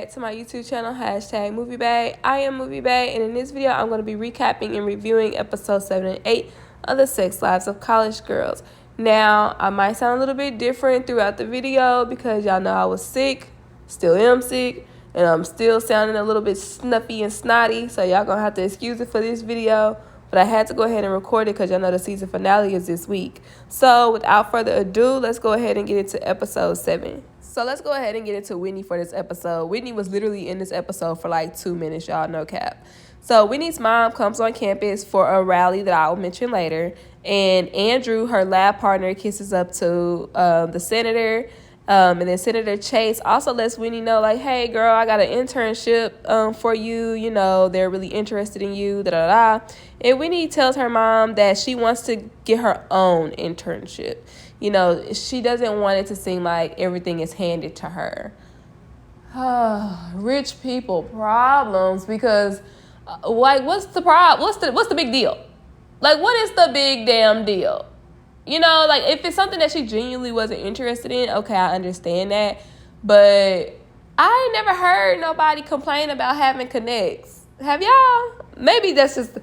back to my YouTube channel, #MovieBay. I am MovieBay, and in this video, I'm going to be recapping and reviewing episodes 7 and 8 of The Sex Lives of College Girls. Now, I might sound a little bit different throughout the video because y'all know I was sick, still am sick, and I'm still sounding a little bit snuffy and snotty, so y'all going to have to excuse it for this video. But I had to go ahead and record it because y'all know the season finale is this week. So without further ado, let's go ahead and get into episode 7. So let's go ahead and get into Whitney for this episode. Whitney was literally in this episode for like 2 minutes, y'all, no cap. So Whitney's mom comes on campus for a rally that I'll mention later. And Andrew, her lab partner, kisses up to the senator. And then Senator Chase also lets Whitney know, like, hey, girl, I got an internship for you. You know, they're really interested in you, da-da-da. And Whitney tells her mom that she wants to get her own internship. You know, she doesn't want it to seem like everything is handed to her. Rich people problems, because, like, what's the problem? What's the big deal? Like, what is the big damn deal? You know, like, if it's something that she genuinely wasn't interested in, okay, I understand that. But I ain't never heard nobody complain about having connects. Have y'all? Maybe that's just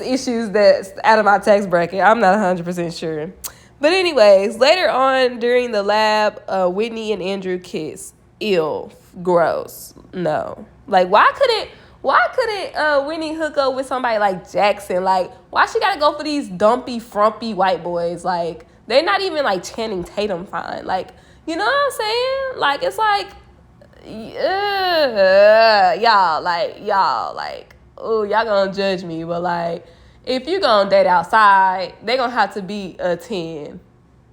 issues that's out of my tax bracket. I'm not 100% sure. But anyways, later on during the lab, Whitney and Andrew kiss. Ew. Gross. No. Like, why couldn't Whitney hook up with somebody like Jackson? Like, why she gotta go for these dumpy, frumpy white boys? Like, they're not even like Channing Tatum fine. Like, you know what I'm saying? Like, it's like, oh, y'all gonna judge me, but like, if you gonna date outside, they gonna have to be a 10.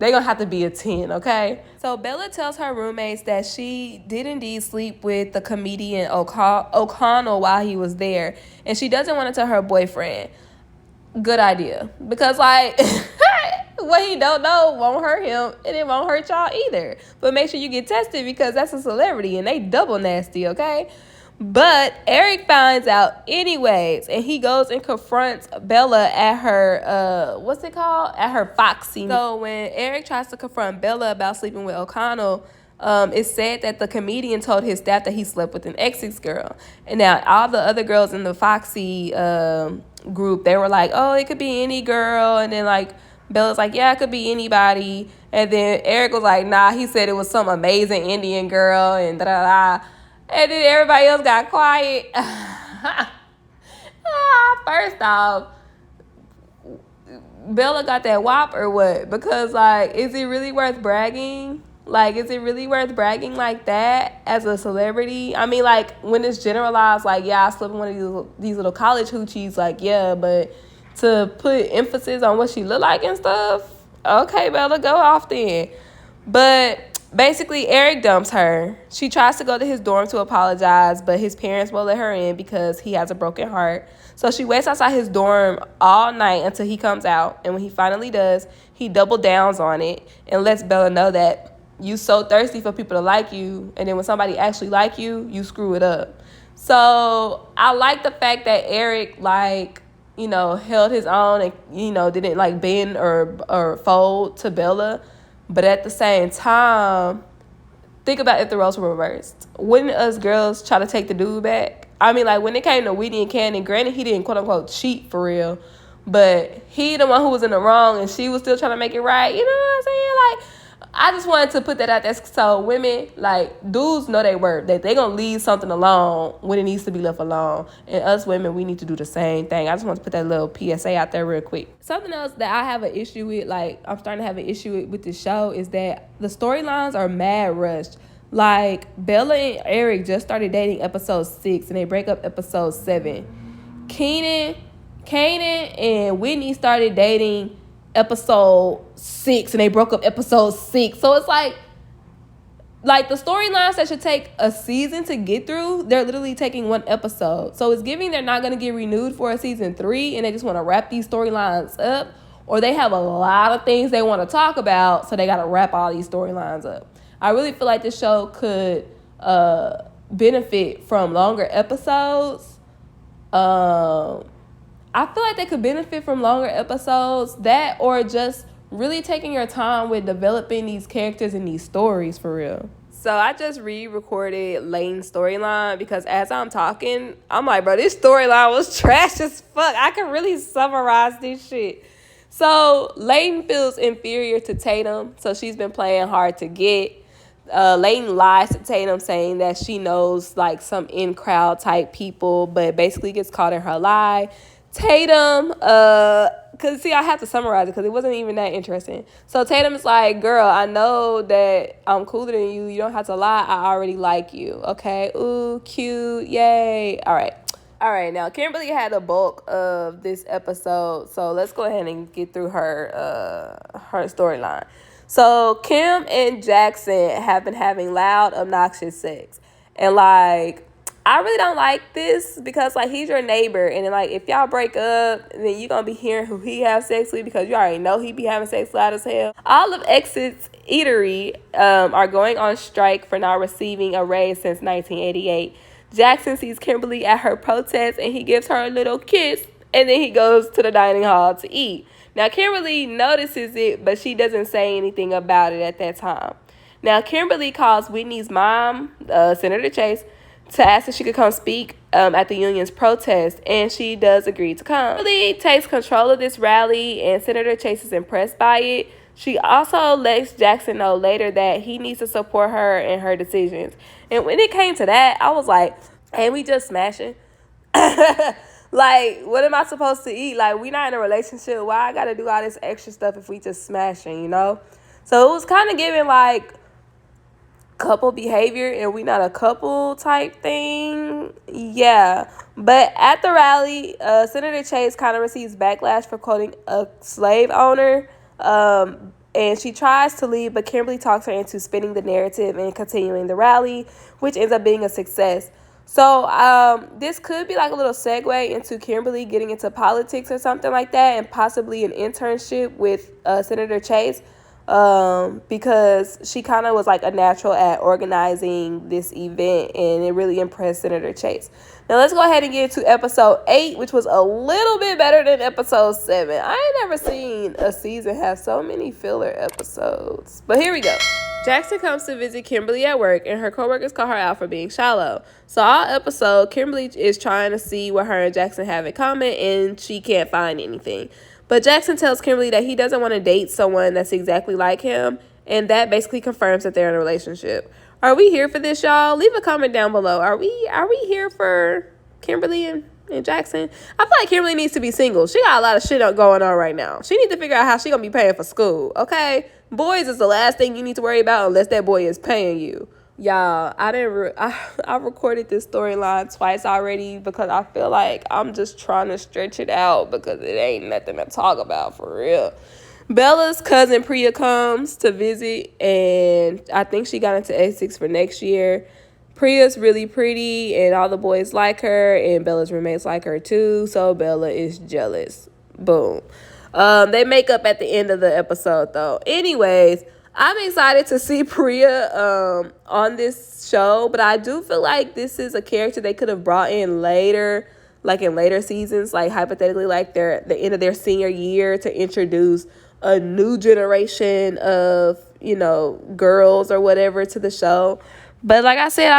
They gonna have to be a 10, okay? So Bella tells her roommates that she did indeed sleep with the comedian O'Connell while he was there, and she doesn't want to tell her boyfriend. Good idea, because like what he don't know won't hurt him, and it won't hurt y'all either. But make sure you get tested because that's a celebrity, and they double nasty, okay? But Eric finds out anyways, and he goes and confronts Bella at her, at her Foxy. So when Eric tries to confront Bella about sleeping with O'Connell, it's said that the comedian told his staff that he slept with an Essex girl. And now all the other girls in the Foxy group, they were like, oh, it could be any girl. And then like Bella's like, yeah, it could be anybody. And then Eric was like, nah, he said it was some amazing Indian girl and da-da-da. And then everybody else got quiet. First off, Bella got that whop or what? Because, like, is it really worth bragging? Like, is it really worth bragging like that as a celebrity? I mean, like, when it's generalized, like, yeah, I slept with one of these little college hoochies, like, yeah, but to put emphasis on what she looked like and stuff, okay, Bella, go off then. But basically, Eric dumps her. She tries to go to his dorm to apologize, but his parents won't let her in because he has a broken heart. So she waits outside his dorm all night until he comes out. And when he finally does, he double downs on it and lets Bella know that you so thirsty for people to like you. And then when somebody actually like you, you screw it up. So I like the fact that Eric, like, you know, held his own and, you know, didn't like bend or fold to Bella. But at the same time, think about if the roles were reversed. Wouldn't us girls try to take the dude back? I mean, like, when it came to Whitney and Cannon, granted, he didn't, quote-unquote, cheat for real. But he the one who was in the wrong, and she was still trying to make it right. You know what I'm saying? Like, I just wanted to put that out there so women, like, dudes know their worth. That they going to leave something alone when it needs to be left alone. And us women, we need to do the same thing. I just want to put that little PSA out there real quick. Something else that I have an issue with, like, I'm starting to have an issue with this show, is that the storylines are mad rushed. Like, Bella and Eric just started dating episode 6, and they break up episode 7. Kanan and Whitney started dating episode 6, and they broke up episode 6. So it's like the storylines that should take a season to get through, they're literally taking one episode. So it's giving they're not going to get renewed for a season 3, and they just want to wrap these storylines up, or they have a lot of things they want to talk about, so they got to wrap all these storylines up. I really feel like this show could benefit from longer episodes. I feel like they could benefit from longer episodes, that or just really taking your time with developing these characters and these stories for real. So I just re-recorded Layton's storyline because as I'm talking, I'm like, bro, this storyline was trash as fuck. I can really summarize this shit. So Layton feels inferior to Tatum, so she's been playing hard to get. Layton lies to Tatum saying that she knows like some in-crowd type people, but basically gets caught in her lie. Tatum, cause see, I have to summarize it because it wasn't even that interesting. So Tatum is like, girl, I know that I'm cooler than you. You don't have to lie. I already like you. Okay. Ooh, cute. Yay. All right. All right. Now, Kimberly had the bulk of this episode. So let's go ahead and get through her storyline. So Kim and Jackson have been having loud, obnoxious sex. And like, I really don't like this because like he's your neighbor, and then like if y'all break up, then you gonna be hearing who he have sex with because you already know he be having sex loud as hell. All of Exit's Eatery are going on strike for not receiving a raise since 1988. Jackson sees Kimberly at her protest and he gives her a little kiss, and then he goes to the dining hall to eat. Now Kimberly notices it, but she doesn't say anything about it at that time. Now Kimberly calls Whitney's mom, Senator Chase, to ask if she could come speak at the union's protest, and she does agree to come. Kimberly takes control of this rally, and Senator Chase is impressed by it. She also lets Jackson know later that he needs to support her in her decisions. And when it came to that, I was like, hey, we just smashing? Like, what am I supposed to eat? Like, we not in a relationship. Why I gotta do all this extra stuff if we just smashing, you know? So it was kind of giving, like, couple behavior and we not a couple type thing. Yeah. But at the rally, Senator Chase kind of receives backlash for quoting a slave owner. And she tries to leave, but Kimberly talks her into spinning the narrative and continuing the rally, which ends up being a success. So this could be like a little segue into Kimberly getting into politics or something like that, and possibly an internship with Senator Chase, because she kind of was like a natural at organizing this event, and it really impressed Senator Chase. Now let's go ahead and get into episode 8, which was a little bit better than episode 7. I ain't never seen a season have so many filler episodes, but here we go. Jackson comes to visit Kimberly at work, and her coworkers call her out for being shallow. So all episode, Kimberly is trying to see what her and Jackson have in common, and she can't find anything. But Jackson tells Kimberly that he doesn't want to date someone that's exactly like him, and that basically confirms that they're in a relationship. Are we here for this, y'all? Leave a comment down below. Are we here for Kimberly and Jackson? I feel like Kimberly needs to be single. She got a lot of shit going on right now. She needs to figure out how she gonna be paying for school, okay? Boys is the last thing you need to worry about unless that boy is paying you. Y'all, I recorded this storyline twice already because I feel like I'm just trying to stretch it out because it ain't nothing to talk about for real. Bella's cousin Priya comes to visit, and I think she got into Essex for next year. Priya's really pretty, and all the boys like her, and Bella's roommates like her too, so Bella is jealous. Boom. They make up at the end of the episode, though. Anyways, I'm excited to see Priya on this show, but I do feel like this is a character they could have brought in later, like in later seasons, like hypothetically, like the end of their senior year, to introduce a new generation of, you know, girls or whatever to the show. But like I said,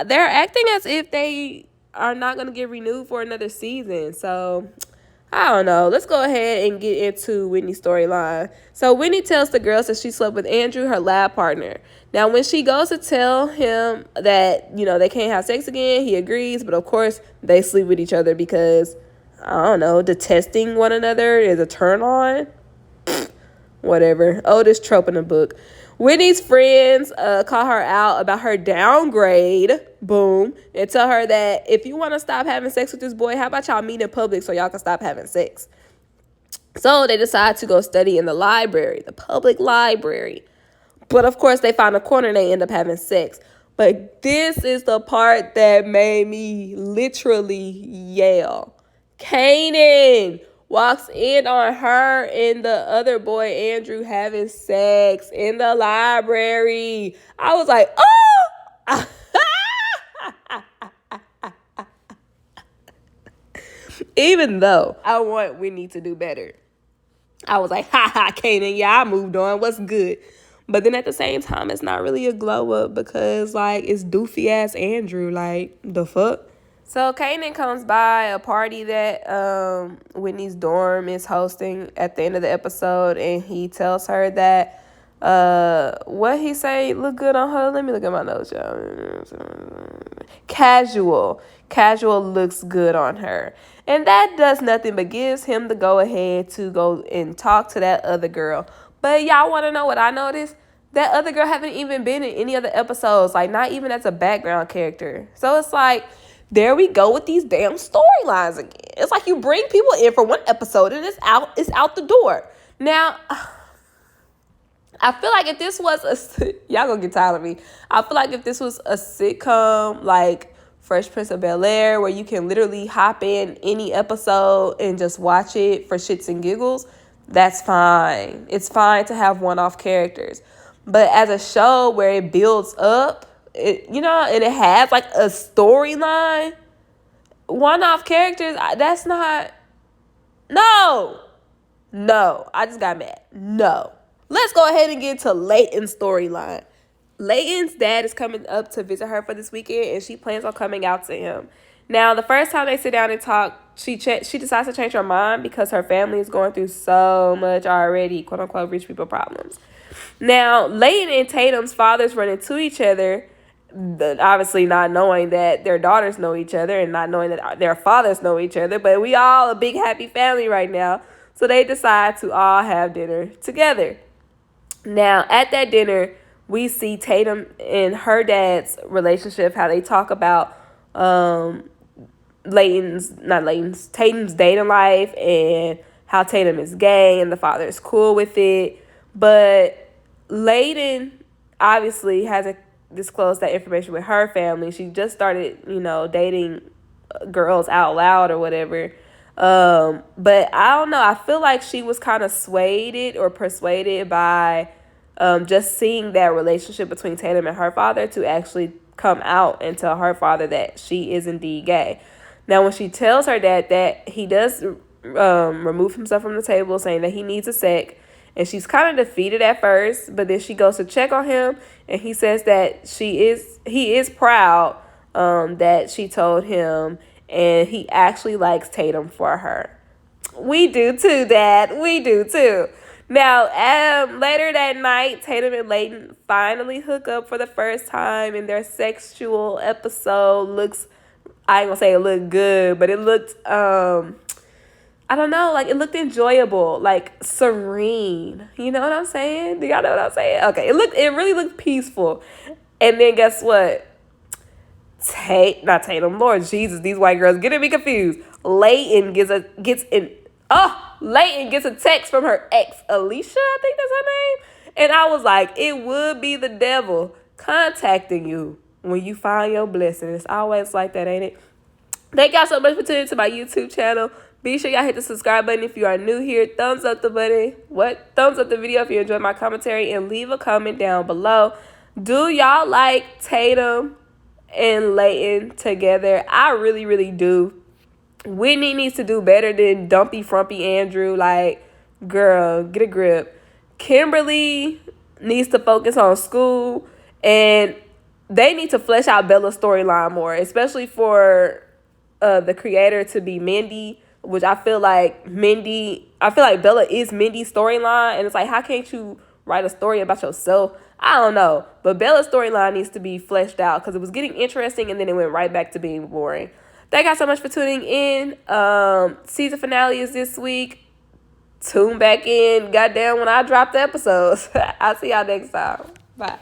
they're acting as if they are not going to get renewed for another season. So I don't know. Let's go ahead and get into Whitney's storyline. So Whitney tells the girls that she slept with Andrew, her lab partner. Now, when she goes to tell him that, you know, they can't have sex again, he agrees. But of course, they sleep with each other because, I don't know, detesting one another is a turn on. Whatever. Oldest trope in the book. Whitney's friends call her out about her downgrade, boom, and tell her that if you want to stop having sex with this boy, how about y'all meet in public so y'all can stop having sex? So they decide to go study in the library, the public library. But of course, they find a corner and they end up having sex. But this is the part that made me literally yell. Kanan walks in on her and the other boy, Andrew, having sex in the library. I was like, oh! Even though I want Whitney to do better, I was like, ha ha, Kanan, yeah, I moved on. What's good? But then at the same time, it's not really a glow up because, like, it's doofy ass Andrew. Like, the fuck? So Kanan comes by a party that Whitney's dorm is hosting at the end of the episode, and he tells her that what he say look good on her. Let me look at my notes, y'all. Casual looks good on her, and that does nothing but gives him the go ahead to go and talk to that other girl. But y'all want to know what I noticed? That other girl haven't even been in any of the episodes, like not even as a background character. So it's like, there we go with these damn storylines again. It's like you bring people in for one episode and it's out the door. Now, I feel like if this was y'all gonna get tired of me. I feel like if this was a sitcom like Fresh Prince of Bel-Air, where you can literally hop in any episode and just watch it for shits and giggles, that's fine. It's fine to have one-off characters. But as a show where it builds up, and it has like a storyline, one-off characters, that's not, no, I just got mad. No. Let's go ahead and get into Layton's storyline. Layton's dad is coming up to visit her for this weekend, and she plans on coming out to him. Now, the first time they sit down and talk, she decides to change her mind because her family is going through so much already, quote-unquote, rich people problems. Now, Layton and Tatum's fathers run into each other, obviously not knowing that their daughters know each other and not knowing that their fathers know each other, but we all a big happy family right now, so they decide to all have dinner together. Now, at that dinner, we see Tatum and her dad's relationship, how they talk about Tatum's dating life and how Tatum is gay and the father is cool with it. But Layton obviously hasn't disclosed that information with her family. She just started, dating girls out loud or whatever. But I don't know. I feel like she was kind of swayed or persuaded by just seeing that relationship between Tatum and her father to actually come out and tell her father that she is indeed gay. Now, when she tells her dad that, he does remove himself from the table, saying that he needs a sec. And she's kind of defeated at first, but then she goes to check on him, and he says that he is proud that she told him, and he actually likes Tatum for her. We do too, Dad. We do too. Now, later that night, Tatum and Layton finally hook up for the first time, and their sexual episode looks, I ain't gonna say it looked good, but it looked, I don't know, like, it looked enjoyable, like, serene. You know what I'm saying? Do y'all know what I'm saying? Okay, it really looked peaceful. And then guess what? Not Tatum, Lord Jesus, these white girls getting me confused. Layton gets a text from her ex, Alicia, I think that's her name. And I was like, it would be the devil contacting you when you find your blessing. It's always like that, ain't it? Thank y'all so much for tuning to my YouTube channel. Be sure y'all hit the subscribe button if you are new here. Thumbs up the video if you enjoyed my commentary, and leave a comment down below. Do y'all like Tatum and Layton together? I really, really do. Whitney needs to do better than dumpy, frumpy Andrew. Like, girl, get a grip. Kimberly needs to focus on school, and they need to flesh out Bella's storyline more, especially for the creator to be Mindy, which I feel like Bella is Mindy's storyline, and it's like, how can't you write a story about yourself? I don't know, but Bella's storyline needs to be fleshed out because it was getting interesting, and then it went right back to being boring. Thank y'all so much for tuning in. Season finale is this week. Tune back in, goddamn, when I drop the episodes. I'll see y'all next time. Bye.